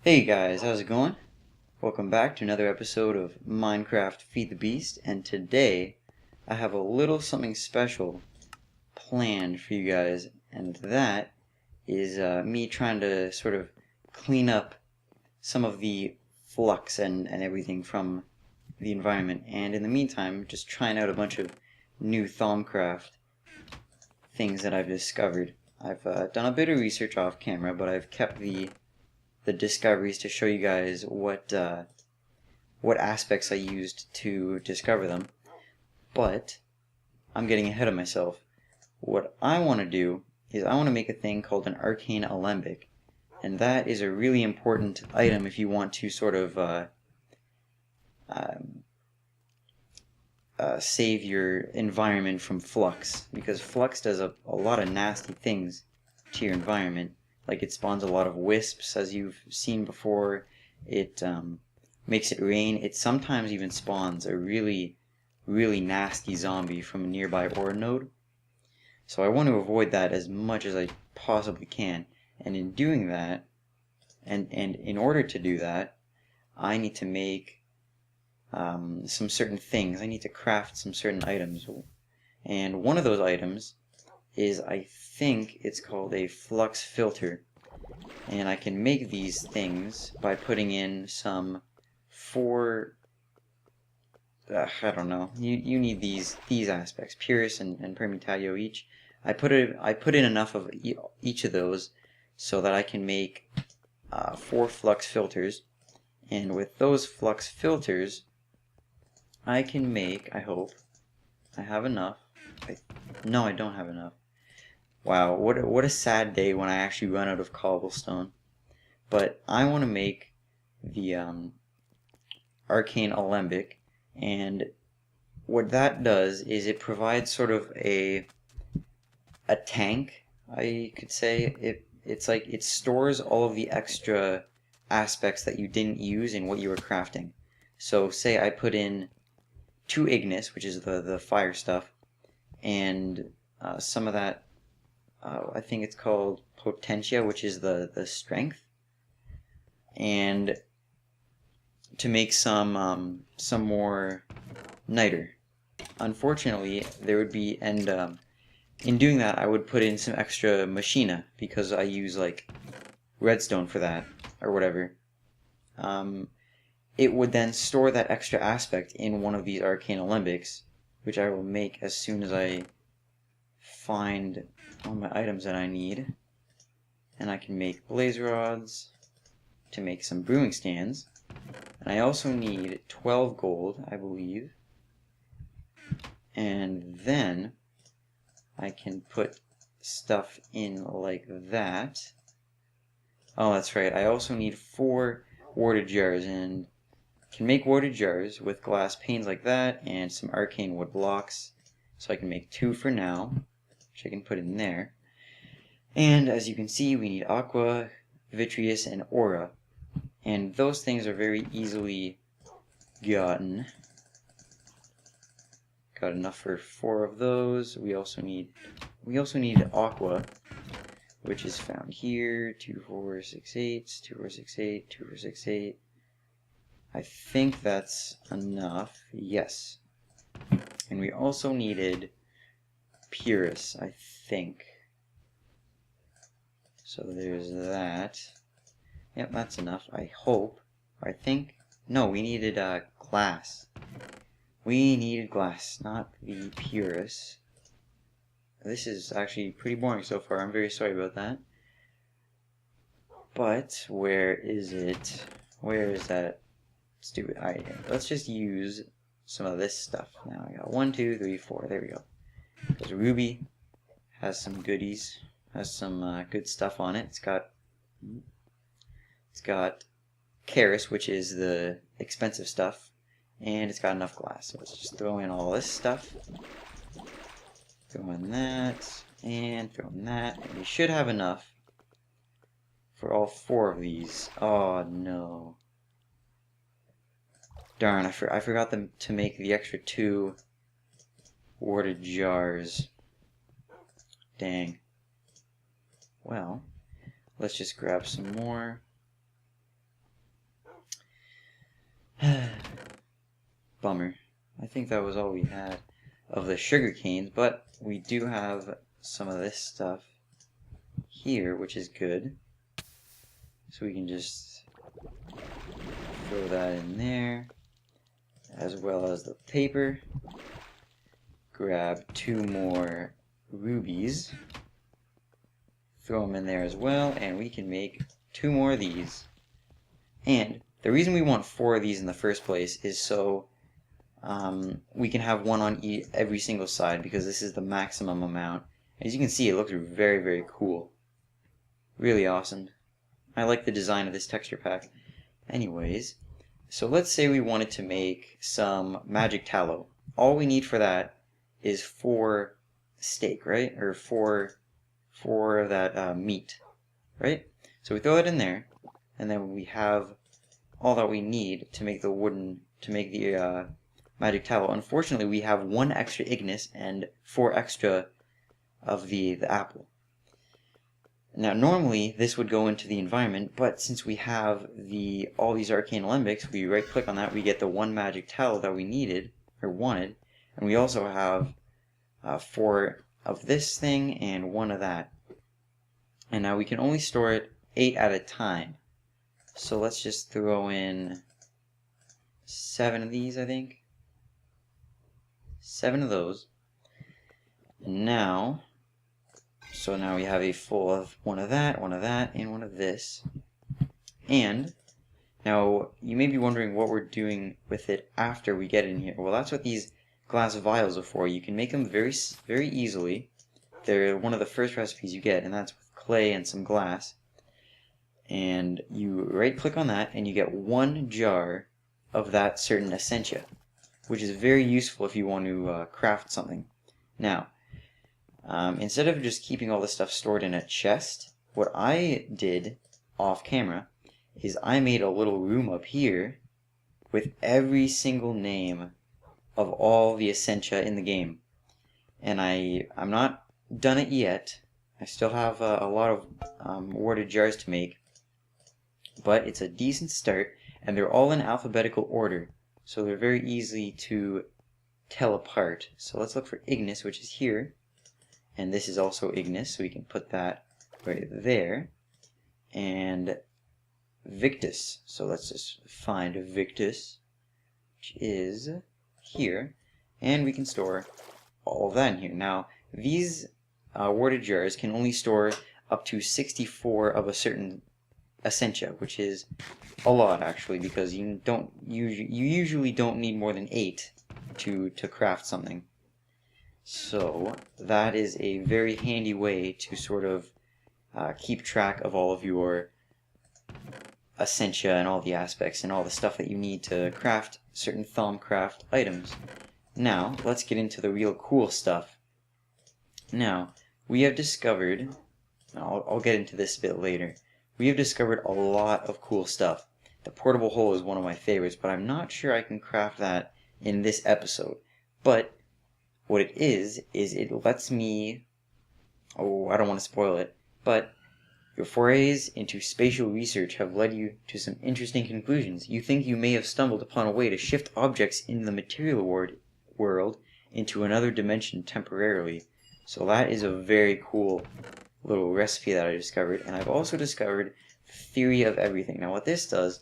Hey guys, how's it going? Welcome back to another episode of Minecraft Feed the Beast, and today I have a little something special planned for you guys, and that is me trying to sort of clean up some of the flux and everything from the environment, and in the meantime just trying out a bunch of new Thaumcraft things that I've discovered. I've done a bit of research off camera, but I've kept the discoveries to show you guys what aspects I used to discover them. But I'm getting ahead of myself. What I want to do is I want to make a thing called an arcane alembic, and that is a really important item if you want to sort of save your environment from flux, because flux does a lot of nasty things to your environment. Like, it spawns a lot of wisps, as you've seen before. It makes it rain. It sometimes even spawns a really nasty zombie from a nearby ore node. So I want to avoid that as much as I possibly can. And in doing that, and in order to do that, I need to make some certain things. I need to craft some certain items. And one of those items is, I think it's called a flux filter, and I can make these things by putting in some I don't know, you need these aspects, Purus and Permutatio each. I put in enough of each of those so that I can make 4 flux filters, and with those flux filters I can make, I hope I have enough. No, I don't have enough. Wow, what a sad day when I actually run out of cobblestone. But I want to make the arcane alembic, and what that does is it provides sort of a tank, I could say. It's like it stores all of the extra aspects that you didn't use in what you were crafting. So say I put in 2 ignis, which is the fire stuff, and some of that, I think it's called potentia, which is the strength, and to make some more niter. Unfortunately, there would be, and in doing that I would put in some extra machina, because I use like redstone for that or whatever. It would then store that extra aspect in one of these arcane alembics, which I will make as soon as I find all my items that I need. And I can make blaze rods to make some brewing stands. And I also need 12 gold, I believe. And then I can put stuff in like that. Oh, that's right. I also need 4 warded jars, and can make warded jars with glass panes like that and some arcane wood blocks. So I can make 2 for now, which I can put in there. And as you can see, we need aqua, vitreous, and aura. And those things are very easily gotten. Got enough for 4 of those. We also need aqua, which is found here. 2, 4, 6, 8, 2, 4, 6, 8, 2, 4, 6, 8. I think that's enough. Yes. And we also needed Purus, I think. So there's that. Yep, that's enough, I hope. I think. No, we needed glass. We needed glass, not the Purus. This is actually pretty boring so far. I'm very sorry about that. But where is it? Where is that stupid item? Let's just use some of this stuff. Now I got 1, 2, 3, 4. There we go. Because Ruby has some goodies. Has some good stuff on it. It's got Karis, which is the expensive stuff, and it's got enough glass. So let's just throw in all this stuff. Throw in that, and throw in that, and we should have enough for all 4 of these. Oh no. Darn, I forgot to make the extra 2 warded jars. Dang. Well, let's just grab some more. Bummer. I think that was all we had of the sugar canes, but we do have some of this stuff here, which is good. So we can just throw that in there, as well as the paper. Grab 2 more rubies, throw them in there as well, and we can make 2 more of these. And the reason we want 4 of these in the first place is so we can have one on every single side, because this is the maximum amount. As you can see, it looks very, very cool. Really awesome. I like the design of this texture pack. Anyways, so let's say we wanted to make some magic tallow. All we need for that is 4 steak, right? Or 4 of that meat, right? So we throw it in there, and then we have all that we need to make the magic tallow. Unfortunately, we have 1 extra Ignis and 4 extra of the apple. Now, normally this would go into the environment, but since we have all these arcane alembics, we right-click on that, we get the 1 magic tallow that we needed or wanted, and we also have 4 of this thing and 1 of that. And now we can only store it 8 at a time. So let's just throw in 7 of these, I think. 7 of those. And now, so now we have a full of 1 of that, 1 of that, and 1 of this. And now you may be wondering what we're doing with it after we get it in here. Well, that's what these glass vials are for. You can make them very, very easily. They're one of the first recipes you get, and that's with clay and some glass. And you right-click on that, and you get 1 jar of that certain essentia, which is very useful if you want to craft something. Now, instead of just keeping all this stuff stored in a chest, what I did off camera is I made a little room up here with every single name of all the essentia in the game. And I'm not done it yet. I still have a lot of warded jars to make, but it's a decent start, and they're all in alphabetical order, so they're very easy to tell apart. So let's look for Ignis, which is here, and this is also Ignis, so we can put that right there. And Victus, so let's just find Victus, which is here, and we can store all of that in here. Now, these warded jars can only store up to 64 of a certain essentia, which is a lot actually, because you usually don't need more than 8 to craft something. So that is a very handy way to sort of keep track of all of your essentia and all the aspects and all the stuff that you need to craft certain Thaumcraft items. Now let's get into the real cool stuff. Now we have discovered, I'll get into this a bit later, we have discovered a lot of cool stuff. The portable hole is one of my favorites, but I'm not sure I can craft that in this episode. But what it is it lets me, I don't want to spoil it, but your forays into spatial research have led you to some interesting conclusions. You think you may have stumbled upon a way to shift objects in the material world into another dimension temporarily. So that is a very cool little recipe that I discovered, and I've also discovered the theory of everything. Now what this does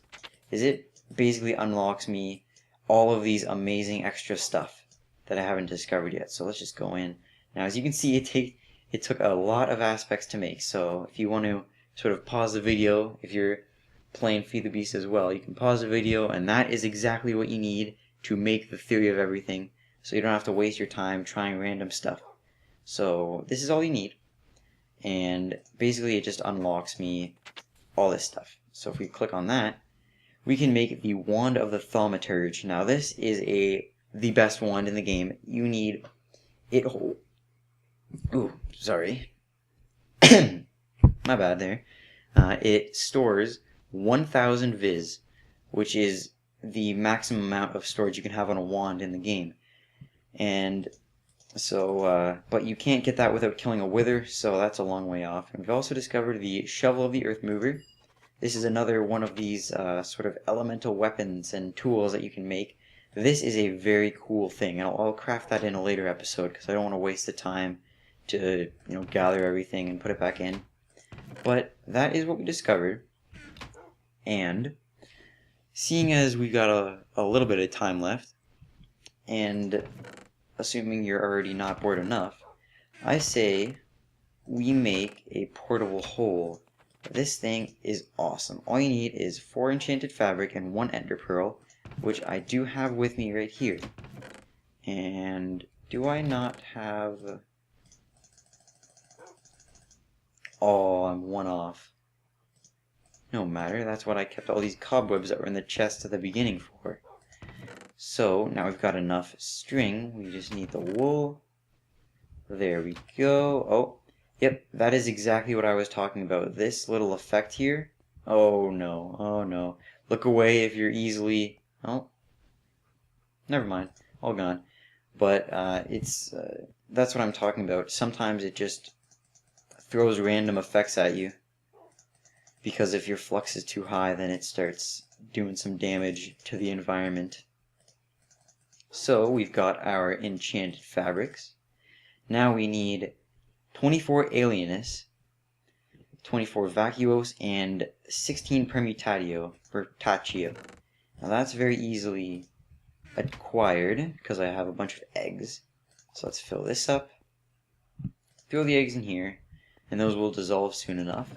is it basically unlocks me all of these amazing extra stuff that I haven't discovered yet. So let's just go in. Now as you can see, it took a lot of aspects to make, so if you want to sort of pause the video, if you're playing Feed the Beast as well, you can pause the video, and that is exactly what you need to make the theory of everything, so you don't have to waste your time trying random stuff. So this is all you need, and basically it just unlocks me all this stuff. So if we click on that, we can make the Wand of the Thaumaturge. Now this is the best wand in the game. You need it whole. Ooh, sorry. My bad there. It stores 1000 Viz, which is the maximum amount of storage you can have on a wand in the game. And so, but you can't get that without killing a wither, so that's a long way off. And we've also discovered the Shovel of the Earth Mover. This is another one of these sort of elemental weapons and tools that you can make. This is a very cool thing, and I'll craft that in a later episode because I don't want to waste the time to gather everything and put it back in. But that is what we discovered, and seeing as we got a little bit of time left, and assuming you're already not bored enough, I say we make a portable hole. This thing is awesome. All you need is 4 enchanted fabric and 1 ender pearl, which I do have with me right here. And do I not have... Oh, I'm 1 off. No matter, that's what I kept all these cobwebs that were in the chest at the beginning for. So, now we've got enough string, we just need the wool. There we go. Oh, yep, that is exactly what I was talking about. This little effect here. Oh no, oh no. Look away if you're easily... Oh, never mind, all gone. But that's what I'm talking about. Sometimes it just throws random effects at you, because if your flux is too high, then it starts doing some damage to the environment. So we've got our enchanted fabrics. Now we need 24 alienus, 24 vacuos, and 16 permutatio, or tachio. Now that's very easily acquired because I have a bunch of eggs. So let's fill this up, throw the eggs in here, and those will dissolve soon enough.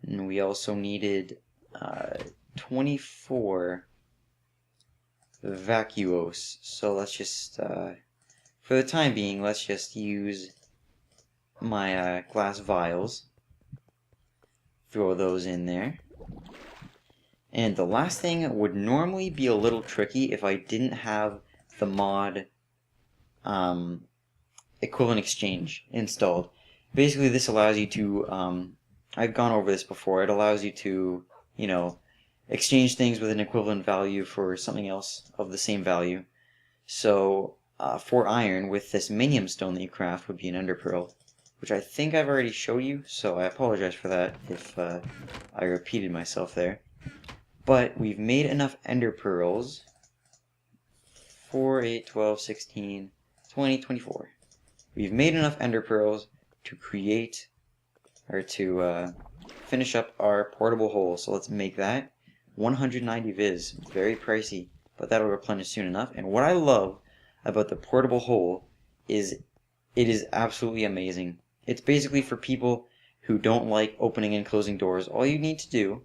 And we also needed 24 vacuos. So let's just, for the time being, let's just use my glass vials. Throw those in there. And the last thing would normally be a little tricky if I didn't have the mod equivalent exchange installed. Basically, this allows you to, I've gone over this before, it allows you to, exchange things with an equivalent value for something else of the same value. So, for iron, with this minium stone that you craft would be an ender pearl, which I think I've already showed you, so I apologize for that if I repeated myself there. But we've made enough ender pearls, 4, 8, 12, 16, 20, 24. We've made enough ender pearls to create, or to finish up our portable hole, so let's make that. 190 viz, very pricey, but that'll replenish soon enough. And what I love about the portable hole is it is absolutely amazing. It's basically for people who don't like opening and closing doors. All you need to do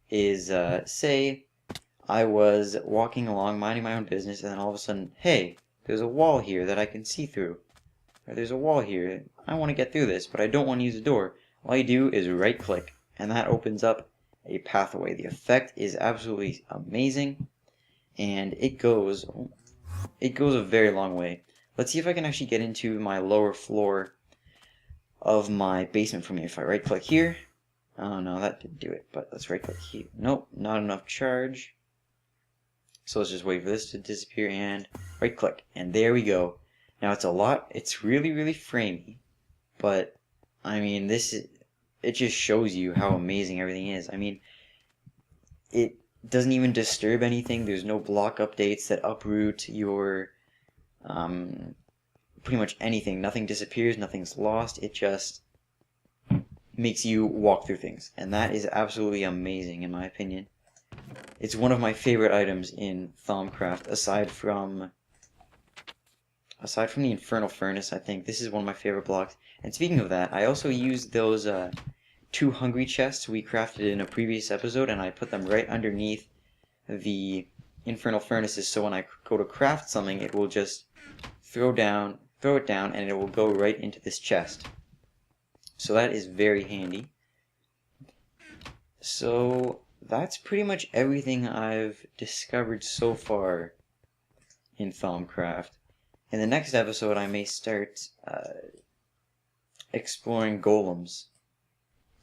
is say I was walking along minding my own business, and then all of a sudden, hey, there's a wall here that I can see through, or there's a wall here, I want to get through this, but I don't want to use a door. All you do is right click, and that opens up a pathway. The effect is absolutely amazing, and it goes a very long way. Let's see if I can actually get into my lower floor of my basement from here. If I right click here, oh no, that didn't do it, but let's right click here. Nope, not enough charge. So let's just wait for this to disappear and right click, and there we go. Now it's really, really framey, but I mean, it just shows you how amazing everything is. I mean, it doesn't even disturb anything. There's no block updates that uproot your pretty much anything. Nothing disappears, nothing's lost. It just makes you walk through things, and that is absolutely amazing in my opinion. It's one of my favorite items in Thaumcraft, aside from the Infernal Furnace. I think this is one of my favorite blocks. And speaking of that, I also used those 2 hungry chests we crafted in a previous episode, and I put them right underneath the Infernal Furnaces, so when I go to craft something, it will just throw it down, and it will go right into this chest. So that is very handy. So that's pretty much everything I've discovered so far in Thaumcraft. In the next episode, I may start exploring golems,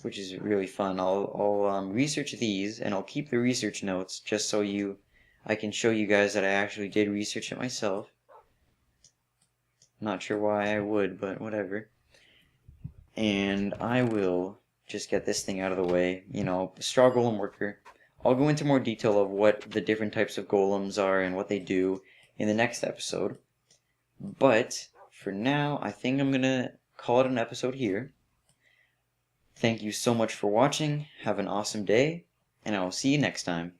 which is really fun. I'll research these, and I'll keep the research notes just so I can show you guys that I actually did research it myself. Not sure why I would, but whatever. And I will just get this thing out of the way. You know, straw golem worker. I'll go into more detail of what the different types of golems are and what they do in the next episode. But for now, I think I'm gonna call it an episode here. Thank you so much for watching. Have an awesome day, and I will see you next time.